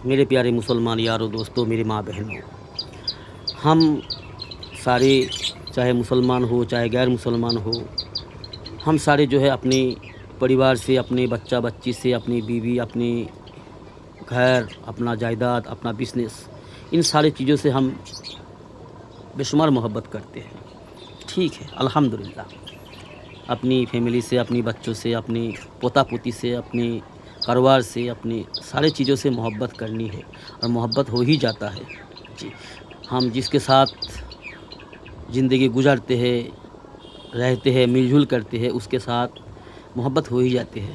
میرے پیارے مسلمان یاروں دوستوں، میری ماں بہنوں، ہم سارے چاہے مسلمان ہو چاہے غیر مسلمان ہو، ہم سارے جو ہے اپنے پریوار سے، اپنے بچہ بچی سے، اپنی بیوی، اپنی گھر، اپنا جائیداد، اپنا بزنس، ان ساری چیزوں سے ہم بے شمار محبت کرتے ہیں۔ ٹھیک ہے، الحمدللہ اپنی فیملی سے، اپنی بچوں سے، اپنی پوتا پوتی سے، اپنی کاروبار سے، اپنی سارے چیزوں سے محبت کرنی ہے، اور محبت ہو ہی جاتا ہے۔ جی، ہم جس کے ساتھ زندگی گزارتے ہیں، رہتے ہیں، مل جل کرتے ہیں، اس کے ساتھ محبت ہو ہی جاتی ہے۔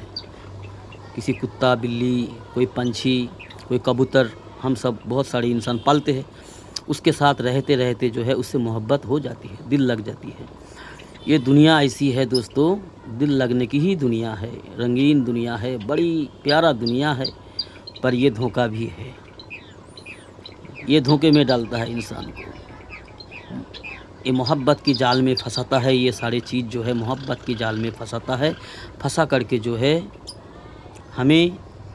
کسی کتا، بلی، کوئی پنچھی، کوئی کبوتر، ہم سب بہت سارے انسان پالتے ہیں، اس کے ساتھ رہتے رہتے جو ہے اس سے محبت ہو جاتی ہے، دل لگ جاتی ہے۔ یہ دنیا ایسی ہے دوستو، دل لگنے کی ہی دنیا ہے، رنگین دنیا ہے، بڑی پیارا دنیا ہے، پر یہ دھوکہ بھی ہے، یہ دھوکے میں ڈالتا ہے انسان کو، یہ محبت کی جال میں پھنساتا ہے، یہ ساری چیز جو ہے محبت کی جال میں پھنساتا ہے، پھنسا کر کے جو ہے ہمیں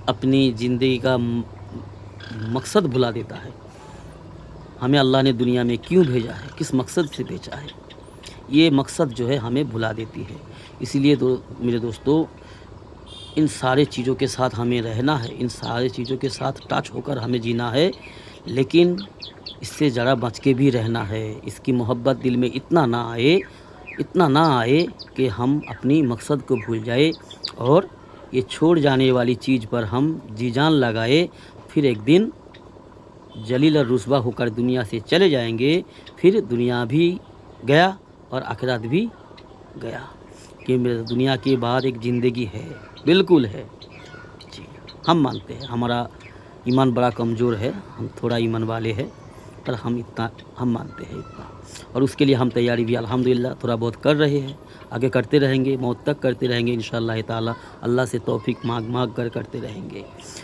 اپنی زندگی کا مقصد بھلا دیتا ہے۔ ہمیں اللہ نے دنیا میں کیوں بھیجا ہے، کس مقصد سے بھیجا ہے، یہ مقصد جو ہے ہمیں بھلا دیتی ہے۔ اسی لیے میرے دوستو، ان سارے چیزوں کے ساتھ ہمیں رہنا ہے، ان سارے چیزوں کے ساتھ ٹچ ہو کر ہمیں جینا ہے، لیکن اس سے ذرا بچ کے بھی رہنا ہے۔ اس کی محبت دل میں اتنا نہ آئے کہ ہم اپنی مقصد کو بھول جائے، اور یہ چھوڑ جانے والی چیز پر ہم جی جان لگائے، پھر ایک دن ذلیل اور رسوا ہو کر دنیا سے چلے جائیں گے، پھر دنیا بھی گیا اور آخرت بھی گیا، کہ دنیا کے بعد ایک زندگی ہے، بالکل ہے۔ جی، ہم مانتے ہیں ہمارا ایمان بڑا کمزور ہے، ہم تھوڑا ایمان والے ہیں، پر ہم مانتے ہیں اتنا، اور اس کے لیے ہم تیاری بھی الحمدللہ تھوڑا بہت کر رہے ہیں، آگے کرتے رہیں گے، موت تک کرتے رہیں گے انشاءاللہ تعالی، اللہ سے توفیق مانگ کر کرتے رہیں گے۔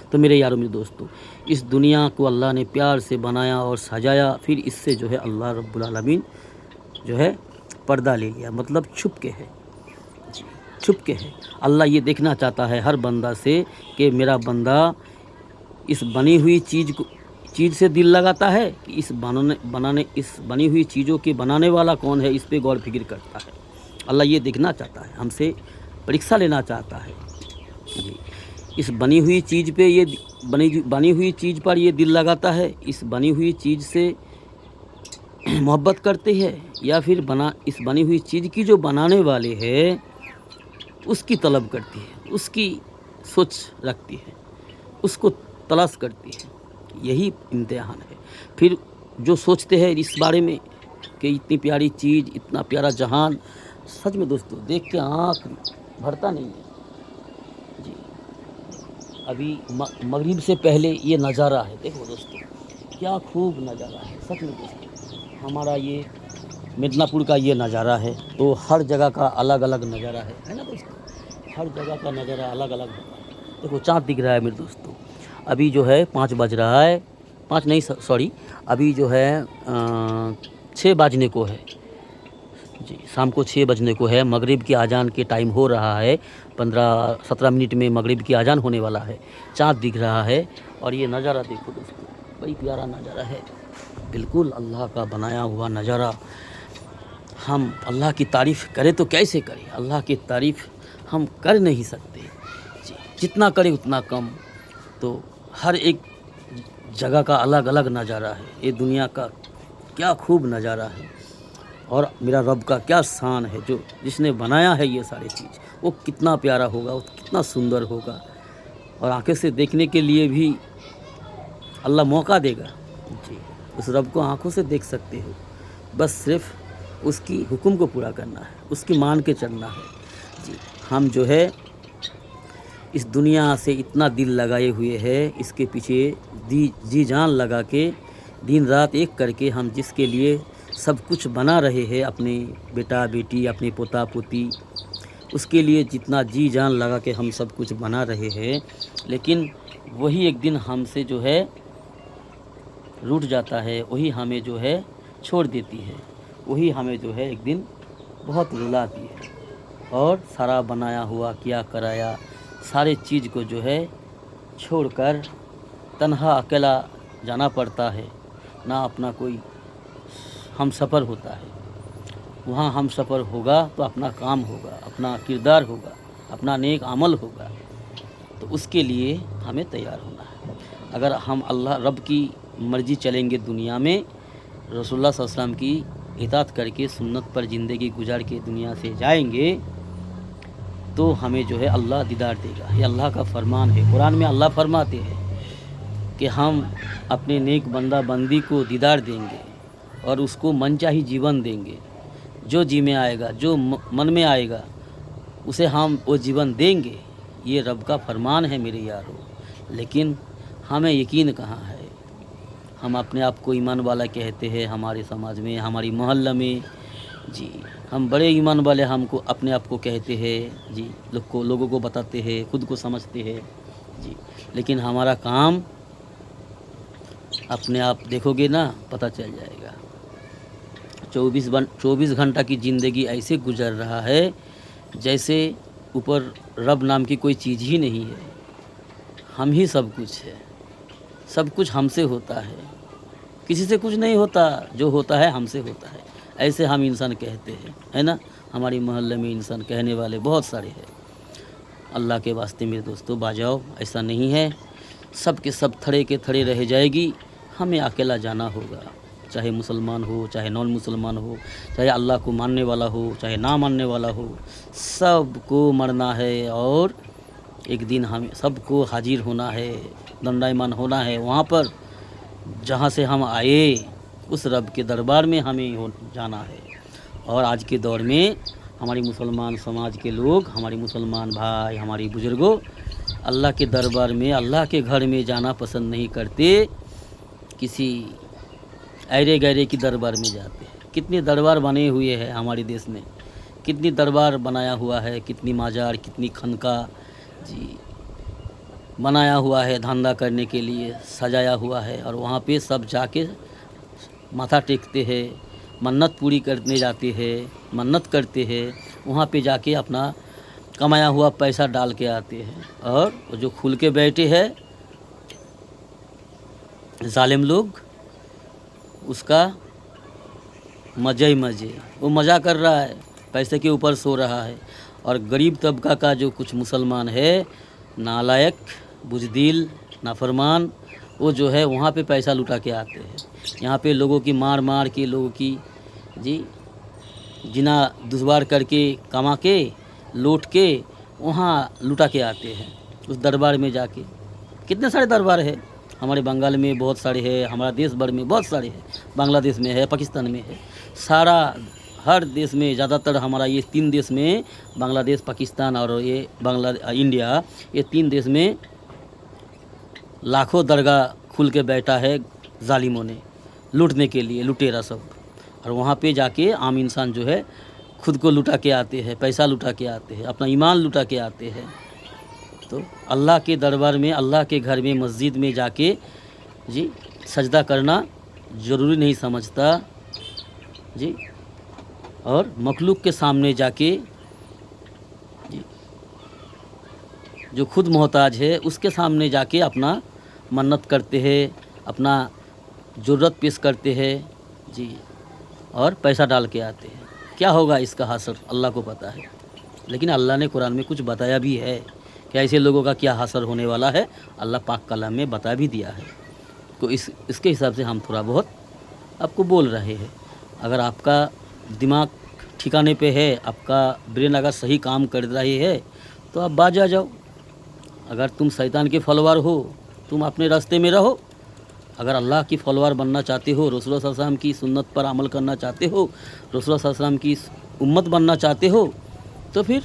تو میرے یاروں، میرے دوستوں، اس دنیا کو اللہ نے پیار سے بنایا اور سجایا، پھر اس سے جو ہے اللہ رب العالمین جو ہے پردہ لے لیا، مطلب چھپ کے ہے، چھپ کے ہے۔ اللہ یہ دیکھنا چاہتا ہے ہر بندہ سے کہ میرا بندہ اس بنی ہوئی چیز سے دل لگاتا ہے، کہ اس بنی ہوئی چیزوں کے بنانے والا کون ہے، اس پہ غور فکر کرتا ہے۔ اللہ یہ دیکھنا چاہتا ہے، ہم سے پریکشا لینا چاہتا ہے۔ جی، اس بنی ہوئی چیز پہ بنی ہوئی چیز پر یہ دل لگاتا ہے، اس بنی ہوئی چیز سے محبت کرتے ہیں، یا پھر اس بنی ہوئی چیز کی جو بنانے والے ہیں اس کی طلب کرتی ہے، اس کی سوچ رکھتی ہے، اس کو تلاش کرتی ہے۔ یہی امتحان ہے۔ پھر جو سوچتے ہیں اس بارے میں کہ اتنی پیاری چیز، اتنا پیارا جہان، سچ میں دوستو دیکھ کے آنکھ بھرتا نہیں ہے۔ جی، ابھی مغرب سے پہلے یہ نظارہ ہے، دیکھو دوستو کیا خوب نظارہ ہے، سچ میں دوستو ہمارا یہ مدنہ پور کا یہ نظارہ ہے، تو ہر جگہ کا الگ الگ نظارہ ہے نا دوستو، ہر جگہ کا نظارہ الگ الگ ہوتا ہے۔ دیکھو چاند دکھ رہا ہے میرے دوستو، ابھی جو ہے 5 بج رہا ہے، 5 نہیں سوری، ابھی جو ہے 6 بجنے کو ہے، جی شام کو 6 بجنے کو ہے، مغرب کی اذان کے ٹائم ہو رہا ہے، 15-17 منٹ میں مغرب کی اذان ہونے والا ہے، چاند دکھ رہا ہے، اور یہ نظارہ دیکھو دوستو، بڑی پیارا نظارہ ہے، بالکل اللہ کا بنایا ہوا نظارہ۔ ہم اللہ کی تعریف کریں تو کیسے کریں، اللہ کی تعریف ہم کر نہیں سکتے، جی جتنا کریں اتنا کم۔ تو ہر ایک جگہ کا الگ الگ نظارہ ہے، یہ دنیا کا کیا خوب نظارہ ہے، اور میرا رب کا کیا شان ہے، جس نے بنایا ہے یہ ساری چیز، وہ کتنا پیارا ہوگا، وہ کتنا سندر ہوگا، اور آنکھیں سے دیکھنے کے لیے بھی اللہ موقع دے گا۔ جی، اس رب کو آنکھوں سے دیکھ سکتے ہو، بس صرف اس کی حکم کو پورا کرنا ہے، اس کی مان کے چلنا ہے۔ جی، ہم جو ہے اس دنیا سے اتنا دل لگائے ہوئے ہیں، اس کے پیچھے جی جان لگا کے دن رات ایک کر کے ہم جس کے لیے سب کچھ بنا رہے ہیں، اپنے بیٹا بیٹی، اپنے پوتا پوتی، اس کے لیے جتنا جی جان لگا کے ہم سب کچھ بنا رہے ہیں، لیکن وہی ایک دن ہم سے جو ہے روٹ جاتا ہے، وہی ہمیں جو ہے چھوڑ دیتی ہے، وہی ہمیں جو ہے ایک دن بہت رلاتی ہے، اور سارا بنایا ہوا کیا کرایا سارے چیز کو جو ہے چھوڑ کر तन्हा अकेला जाना पड़ता है, ना अपना कोई हम सफ़र होता है। वहाँ हम सफ़र होगा तो अपना काम होगा, अपना किरदार होगा, अपना नेक अमल होगा, तो उसके लिए हमें तैयार होना है। अगर हम अल्लाह रब की मर्ज़ी चलेंगे दुनिया में, रसूलुल्लाह सल्लल्लाहु अलैहि वसल्लम की इताअत करके सुन्नत पर ज़िंदगी गुजार के दुनिया से जाएंगे, तो हमें जो है अल्लाह दीदार देगा। ये अल्लाह का फरमान है। कुरान में अल्लाह फरमाते हैं कि हम अपने नेक बंदा बंदी को दीदार देंगे और उसको मनचाही जीवन देंगे। जो जी में आएगा, जो मन में आएगा, उसे हम वो जीवन देंगे। ये रब का फरमान है मेरे यारों। लेकिन हमें यकीन कहाँ है। हम अपने आप को ईमान वाला कहते हैं हमारे समाज में, हमारी मोहल्ला में जी। हम बड़े ईमान वाले हमको अपने आप को कहते हैं जी, लोगों को बताते हैं, खुद को समझते हैं जी। लेकिन हमारा काम अपने आप देखोगे ना, पता चल जाएगा। 24 घंटा की ज़िंदगी ऐसे गुजर रहा है जैसे ऊपर रब नाम की कोई चीज़ ही नहीं है। हम ही सब कुछ है, सब कुछ हमसे होता है, किसी से कुछ नहीं होता। जो होता है हमसे होता है, ऐसे हम इंसान कहते हैं, है ना। हमारी मोहल्ले में इंसान कहने वाले बहुत सारे हैं। अल्लाह के वास्ते मेरे दोस्तों बाजाओ, ऐसा नहीं है। सब के सब थड़े के थड़े रह जाएगी। हमें अकेला जाना होगा, चाहे मुसलमान हो, चाहे नॉन मुसलमान हो, चाहे अल्लाह को मानने वाला हो, चाहे ना मानने वाला हो, सबको मरना है। और एक दिन हम सबको हाजिर होना है, दंडायमान होना है वहाँ पर जहाँ से हम आए, उस रब के दरबार में हमें जाना है। और आज के दौर में हमारी मुसलमान समाज के लोग, हमारी मुसलमान भाई, हमारी बुज़ुर्गों अल्लाह के दरबार में, अल्लाह के घर में जाना पसंद नहीं करते, किसी ऐरे गैरे की दरबार में जाते हैं। कितने दरबार बने हुए हैं हमारे देश में, कितनी दरबार बनाया हुआ है, कितनी माजार, कितनी खनका जी बनाया हुआ है, धंधा करने के लिए सजाया हुआ है। और वहाँ पे सब जाके माथा टेकते हैं, मन्नत पूरी करने जाते हैं, मन्नत करते हैं। वहाँ पे जाके अपना कमाया हुआ पैसा डाल के आते हैं। और जो खुल के बैठे हैं जालिम लोग, उसका मज़े ही मज़े, वो मज़ा कर रहा है, पैसे के ऊपर सो रहा है। और गरीब तबका का जो कुछ मुसलमान है, नालायक, बुज़दिल, नाफरमान, वो जो है वहाँ पे पैसा लुटा के आते हैं। यहाँ पे लोगों की मार मार के, लोगों की जी जिना दुश्वार करके, कमा के, लूट के वहाँ लुटा के आते हैं उस दरबार में जाके। कितने सारे दरबार है हमारे बंगाल में, बहुत सारे हैं, हमारा देश भर में बहुत सारे हैं, बांग्लादेश में है, पाकिस्तान में है, सारा हर देश में। ज़्यादातर हमारा ये 3 देश में, बांग्लादेश, पाकिस्तान और ये इंडिया, ये 3 देश में लाखों दरगाह खुल के बैठा है जालिमों ने लूटने के लिए, लुटेरा सब। और वहाँ पे जाके आम इंसान जो है खुद को लुटा के आते हैं, पैसा लुटा के आते हैं, अपना ईमान लुटा के आते हैं। तो अल्लाह के दरबार में, अल्लाह के घर में, मस्जिद में जाके जी सजदा करना ज़रूरी नहीं समझता जी। और मखलूक के सामने जाके जी, जो खुद मोहताज है, उसके सामने जाके अपना मन्नत करते हैं, अपना ज़रूरत पेश करते हैं जी, और पैसा डाल के आते हैं। क्या होगा इसका हासर अल्लाह को पता है। लेकिन अल्लाह ने कुरान में कुछ बताया भी है कि ऐसे लोगों का क्या हासर होने वाला है, अल्लाह पाक कलाम में बता भी दिया है। तो इसके हिसाब से हम थोड़ा बहुत आपको बोल रहे हैं। अगर आपका दिमाग ठिकाने पे है, आपका ब्रेन अगर सही काम कर रही है, तो आप बाज आ जाओ। अगर तुम शैतान के फॉलोअर हो, तुम अपने रास्ते में रहो। अगर अल्लाह की फॉलोअर बनना चाहते हो, रसूलुल्लाह सल्लल्लाहु अलैहि वसल्लम की सुन्नत पर अमल करना चाहते हो, रसूलुल्लाह सल्लल्लाहु अलैहि वसल्लम की उम्मत बनना चाहते हो, तो फिर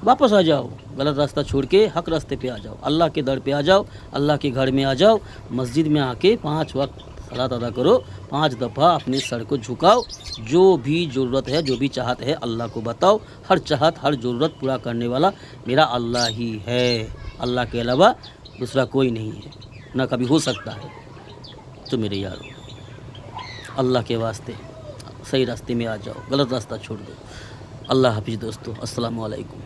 वापस आ जाओ, गलत रास्ता छोड़ के हक रास्ते पे आ जाओ, अल्लाह के दर पे आ जाओ, अल्लाह के घर में आ जाओ, मस्जिद में आके 5 वक्त सलात अदा करो, 5 दफ़ा अपने सर को झुकाओ, जो भी ज़रूरत है, जो भी चाहत है अल्लाह को बताओ। हर चाहत, हर ज़रूरत पूरा करने वाला मेरा अल्लाह ही है, अल्लाह के अलावा दूसरा कोई नहीं है, ना कभी हो सकता है। तो मेरे यारों, अल्लाह के वास्ते सही रास्ते में आ जाओ, गलत रास्ता छोड़ दो। अल्लाह हाफिज़ दोस्तों, अस्सलामु अलैकुम।